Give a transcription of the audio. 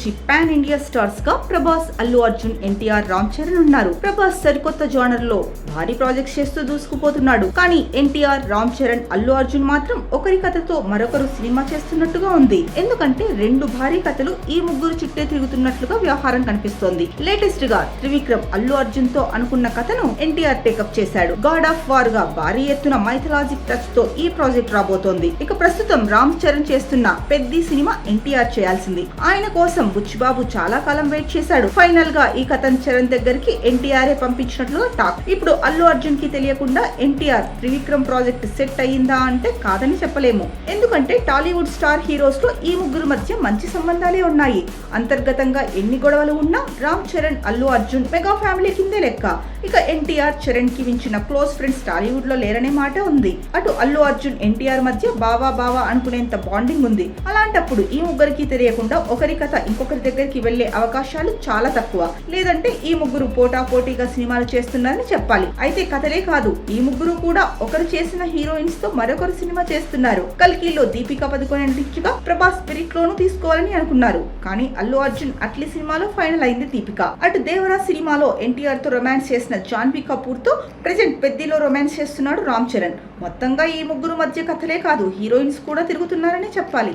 నుంచి pan India stars గా ప్రభాస్, అల్లు అర్జున్, ఎన్టీఆర్, రామ్ చరణ్ ఉన్నారు. ప్రభాస్ సరికొత్త జానర్ లో భారీ ప్రాజెక్ట్స్ చేస్తూ దూసుకుపోతున్నాడు. కానీ ఎన్టీఆర్, రామ్ చరణ్, అల్లు అర్జున్ మాత్రం ఒకరి కథతో మరొకరు సినిమా చేస్తున్నట్టుగా ఉంది. ఎందుకంటే రెండు భారీ కథలు ఈ ముగ్గురు చుట్టే తిరుగుతున్నట్లుగా వ్యవహారం కనిపిస్తోంది. లేటెస్ట్ గా త్రివిక్రమ్ అల్లు అర్జున్ తో అనుకున్న కథను ఎన్టీఆర్ టేకప్ చేశాడు. గాడ్ ఆఫ్ వార్ గా భారీ ఎత్తున మైథలాజిక్ టచ్ తో ఈ ప్రాజెక్ట్ రాబోతోంది. ఇక ప్రస్తుతం రామ్ చరణ్ చేస్తున్న పెద్ద సినిమా ఎన్టీఆర్ చేయాల్సింది. ఆయన కోసం బుచ్చిబాబు చాలా కాలం వెయిట్ చేశాడు. ఫైనల్ గా ఈ కథను చరణ్ దగ్గరికి ఎన్టీఆర్ పంపించినట్లుగా టాక్. ఇప్పుడు అల్లు అర్జున్ కి తెలియకుండా ఎన్టీఆర్ త్రివిక్రమ్ ప్రాజెక్ట్ సెట్ అయ్యిందా అంటే కాదని చెప్పలేము. ఎందుకంటే టాలీవుడ్ స్టార్ హీరోస్ లో ఈ ముగ్గురు మధ్య మంచి సంబంధాలే ఉన్నాయి. అంతర్గతంగా ఎన్ని గొడవలు ఉన్నా రామ్ చరణ్, అల్లు అర్జున్ మెగా ఫ్యామిలీ కిందే లెక్క. ఇక ఎన్టీఆర్, చరణ్ కి మించిన క్లోజ్ ఫ్రెండ్స్ టాలీవుడ్ లో లేరనే మాట ఉంది. అటు అల్లు అర్జున్, ఎన్టీఆర్ మధ్య బావా బావా అనుకునేంత బాండింగ్ ఉంది. అలాంటప్పుడు ఈ ముగ్గురికి తెలియకుండా ఒకరి కథ ఇంకొకరి దగ్గరికి వెళ్లే అవకాశాలు చాలా తక్కువ. లేదంటే ఈ ముగ్గురు పోటాపోటీగా సినిమాలు చేస్తున్నారని చెప్పాలి. అయితే కథలే కాదు, ఈ ముగ్గురు కూడా ఒకరు చేసిన హీరోయిన్స్ తో మరొకరు సినిమా చేస్తున్నారు. కల్కిలో దీపికా పదుకొనే నటించగా ప్రభాస్ స్పిరిట్ లోను తీసుకోవాలని అనుకున్నారు. కానీ అల్లు అర్జున్ అట్లీ సినిమాలో ఫైనల్ అయింది దీపిక. అటు దేవరా సినిమాలో ఎన్టీఆర్ తో రొమాన్స్ చేసిన జాన్వీ కపూర్ తో ప్రెజెంట్ పెద్దిలో రొమాన్స్ చేస్తున్నాడు రామ్ చరణ్. మొత్తంగా ఈ ముగ్గురు మధ్య కథలే కాదు, హీరోయిన్స్ కూడా తిరుగుతున్నారని చెప్పాలి.